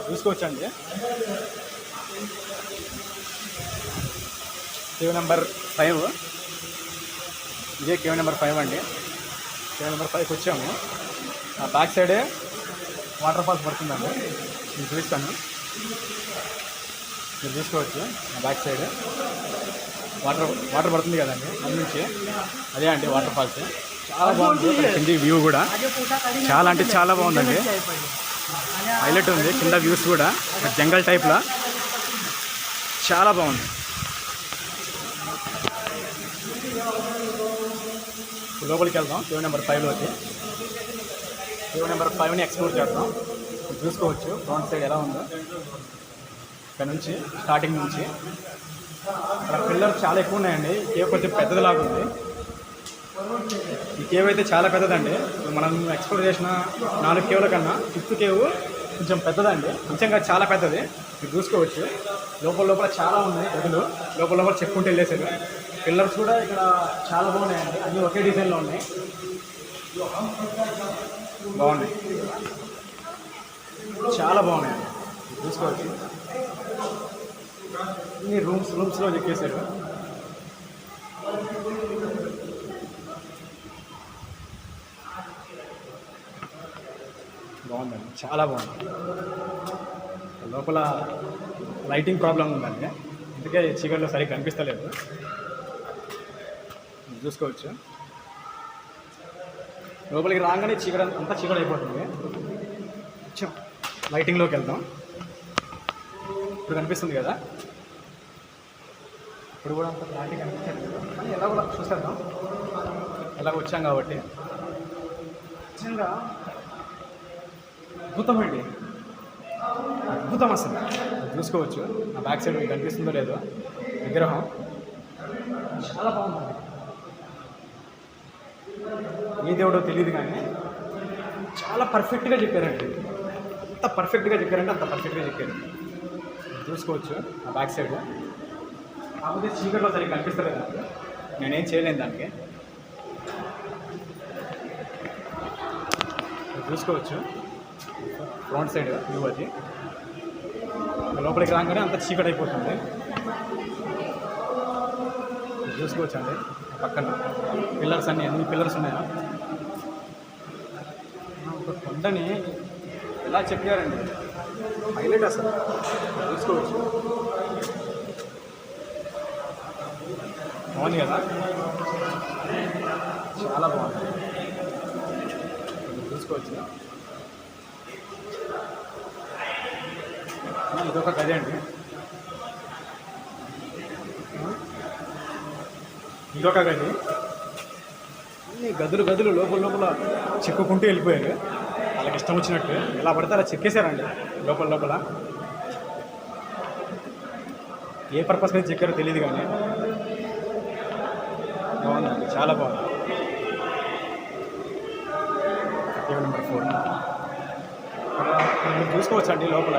చూసుకోవచ్చండి. Cave number 5, ఇదే cave number 5 అండి. కేవ్ నెంబర్ 5కి వచ్చాము. ఆ బ్యాక్ సైడే వాటర్ ఫాల్స్ పడుతుందండి, నేను చూపిస్తాను. మీరు చూసుకోవచ్చు ఆ బ్యాక్ సైడ్ వాటర్ పడుతుంది కదండి, అది నుంచి అదే అండి వాటర్ ఫాల్స్. చాలా బాగుంది కింది వ్యూ కూడా, చాలా అంటే చాలా బాగుందండి. హైలైట్ ఉంది కింద వ్యూస్ కూడా, జంగల్ టైప్లా చాలా బాగుంది. లోపలికి వెళ్దాం కేవ్ నెంబర్ 5లోకి. కేవ్ నెంబర్ 5ని ఎక్స్ప్లోర్ చేద్దాం. చూసుకోవచ్చు ఫ్రంట్ సైడ్ ఎలా ఉందో. ఇక్కడ నుంచి స్టార్టింగ్ నుంచి అక్కడ పిల్లర్స్ చాలా ఎక్కువ ఉన్నాయండి. కేవ్ కొంచెం పెద్దదిలాగా ఉంది. ఈ కేవ్ అయితే చాలా పెద్దదండి. మనం ఎక్స్ప్లోర్ చేసిన 4 కేవ్ల కన్నా 5th కేవ్ కొంచెం పెద్దదండి, నిజంగా చాలా పెద్దది. మీరు చూసుకోవచ్చు లోపల చాలా ఉన్నాయి గదులు, లోపల చెప్పుకుంటూ వెళ్ళేసారు. పిల్లర్స్ కూడా ఇక్కడ చాలా బాగున్నాయండి, అన్నీ ఒకే డిజైన్లో ఉన్నాయి, బాగున్నాయి, చాలా బాగున్నాయండి. చూసుకోవచ్చు ఇన్ని రూమ్స్లో చెక్కేశారు. బాగుందండి, చాలా బాగుంది. లోపల లైటింగ్ ప్రాబ్లం ఉందండి, అందుకే చీకట్లో సరిగ్గా కనిపిస్తలేదు. చూసుకోవచ్చు లోపలికి రాగానే అంతా చీకటి అయిపోతుంది. లైటింగ్లోకి వెళ్దాం. ఇప్పుడు కనిపిస్తుంది కదా, ఇప్పుడు కూడా అంత క్లారిటీ కనిపించలేదు కానీ ఎలా కూడా చూసేద్దాం. ఎలాగ వచ్చాం కాబట్టి నిజంగా అద్భుతం అండి, అద్భుతం అసలు. చూసుకోవచ్చు ఆ బ్యాక్ సైడ్ మీకు కనిపిస్తుందో లేదో విగ్రహం, చాలా బాగుంది. ఏ దేవుడో తెలియదు కానీ చాలా పర్ఫెక్ట్గా చెప్పారండి, అంత పర్ఫెక్ట్గా చెప్పారంటే అంత పర్ఫెక్ట్గా చెప్పారు. చూసుకోవచ్చు ఆ బ్యాక్ సైడ్. కాకపోతే చీకట్లో సరిగ్గా కనిపిస్తలేదు నాకు, నేనేం చేయలేను దానికి. చూసుకోవచ్చు ఫ్రంట్ సైడ్ వ్యూ అది. లోపలికి రాగానే అంత చీకటి అయిపోతుంది. చూసుకోవచ్చు అండి పక్కన పిల్లర్స్ అన్నీ, ఎన్ని పిల్లర్స్ ఉన్నాయో. ఒక కొండని ఎలా చెప్పారండి, హైలైట్ అసలు. చూసుకోవచ్చు బాగుంది కదా, చాలా బాగుంది. చూసుకోవచ్చు ఇదొక గది అండి, ఇదొక గది. అన్ని గదులు లోపల చెక్కుకుంటూ వెళ్ళిపోయారు, వాళ్ళకి ఇష్టం వచ్చినట్టు ఎలా పడితే అలా చెక్కేశారండి. లోపల ఏ పర్పస్ మీద చెక్కారో తెలియదు కానీ బాగుందండి, చాలా బాగుంది. కేవ్ నెంబర్ 4 మీరు చూసుకోవచ్చు అండి. లోపల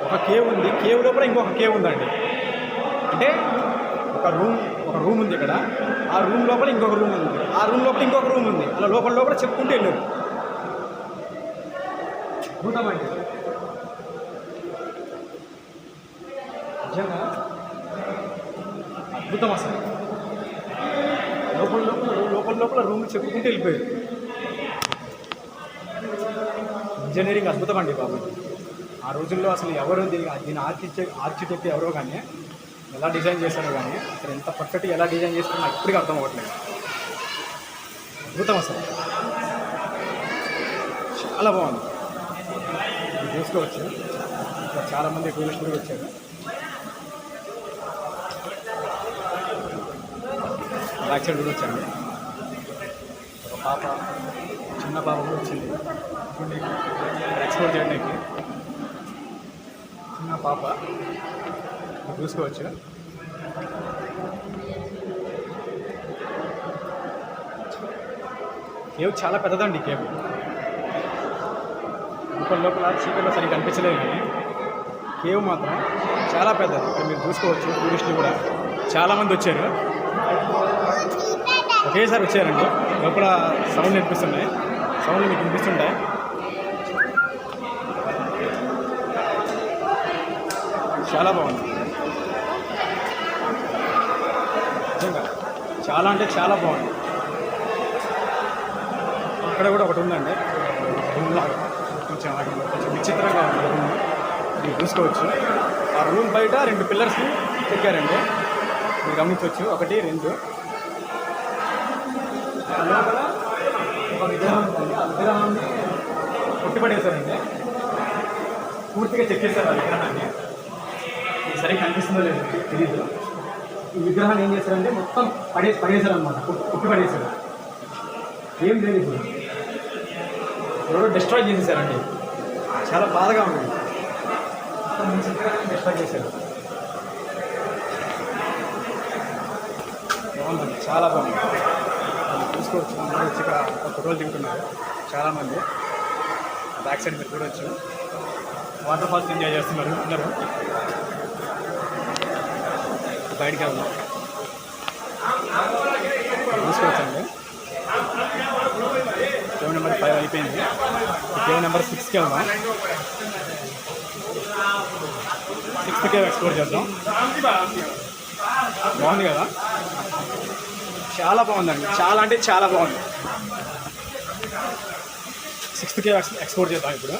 ఒక కేవ్ ఉంది, కేవ్ లోపల ఇంకొక కేవ్ ఉందండి. అంటే ఒక రూమ్ ఉంది ఇక్కడ, ఆ రూమ్ లోపల ఇంకొక రూమ్ ఉంది, ఆ రూమ్ లోపల ఇంకొక రూమ్ ఉంది, అలా లోపల చెప్పుకుంటూ వెళ్ళారు. అద్భుతమండి నిజంగా, అద్భుతం అసలు. లోపల రూమ్ చెప్పుకుంటూ వెళ్ళిపోయారు. ఇంజనీరింగ్ అద్భుతం అండి బాబు. ఆ రోజుల్లో అసలు ఎవరు దీని ఆర్కిటెక్ట్ ఎవరో కానీ ఎలా డిజైన్ చేశారో కానీ అసలు ఎంత పర్ఫెక్ట్గా ఎలా డిజైన్ చేస్తారో నాకు ఇప్పటికీ అర్థం అవ్వట్లేదు. అద్భుతం అసలు, చాలా బాగుంది. మీరు చూసుకోవచ్చు ఇక్కడ చాలామంది టూరిస్టులు వచ్చారు. బ్యాక్ సైడ్ కూడా వచ్చాను. ఒక చిన్న పాప కూడా వచ్చింది ఎక్స్ప్లోర్ చేయడానికి. చిన్న పాప చూసుకోవచ్చు. కేవ్ చాలా పెద్దదండి. కేవ్ లోపల చీకట్లో సరిగ్గా కనిపించలేదు కానీ కేవ్ మాత్రం చాలా పెద్దది. ఇక్కడ మీరు చూసుకోవచ్చు టూరిస్టులు కూడా చాలామంది వచ్చారు, ఒకేసారి వచ్చారండి. లోపల సౌండ్ వినిపిస్తున్నాయి, సౌండ్లు మీకు వినిపిస్తుంటాయి. చాలా బాగుంది. నిజంగా చాలా అంటే చాలా బాగుంది. అక్కడ కూడా ఒకటి ఉందండి, రూమ్ లాగా కొంచెం విచిత్రంగా ఉంది రూమ్. మీరు చూసుకోవచ్చు. ఆ రూమ్ బయట 2 పిల్లర్స్ని చెక్కారండి, మీరు గమనించవచ్చు. 1, 2 లోపల ఒక విగ్రహం ఉంటుంది. ఆ విగ్రహాన్ని కొట్టిపడేశారండి, పూర్తిగా చెక్కేశారు ఆ విగ్రహాన్ని. సరిగ్గా కనిపిస్తుందో లేదు తెలీదు. ఈ విగ్రహాన్ని ఏం చేశారంటే మొత్తం పడేశారు అనమాట, కొట్టి పడేశారు. ఏం లేదు ఇప్పుడు, ఎవరో డిస్ట్రాయ్ చేసేసారండి. చాలా బాధగా ఉంది. మొత్తం డిస్ట్రాయ్ చేశారు. బాగుందండి, చాలా బాగుంది. చూసుకోవచ్చు. అందరూ వచ్చి ఇక్కడ ఫోటోలు దిగుతున్నారు చాలామంది. బ్యాక్ సైడ్ మీరు చూడవచ్చు. వాటర్ ఫాల్స్ ఎంజాయ్ చేస్తున్నారు అందరూ. బయటికి వెళ్దాం, చూసుకోవచ్చండి. కేవ్ నెంబర్ 5 అయిపోయింది. కేవ్ నెంబర్ 6కి వెళ్దాం. 6th కేవ్ ఎక్స్ప్లోర్ చేద్దాం. బాగుంది కదా, చాలా బాగుందండి. చాలా అంటే చాలా బాగుంది. 6th కేవ్ ఎక్స్ప్లోర్ చేద్దాం ఇప్పుడు.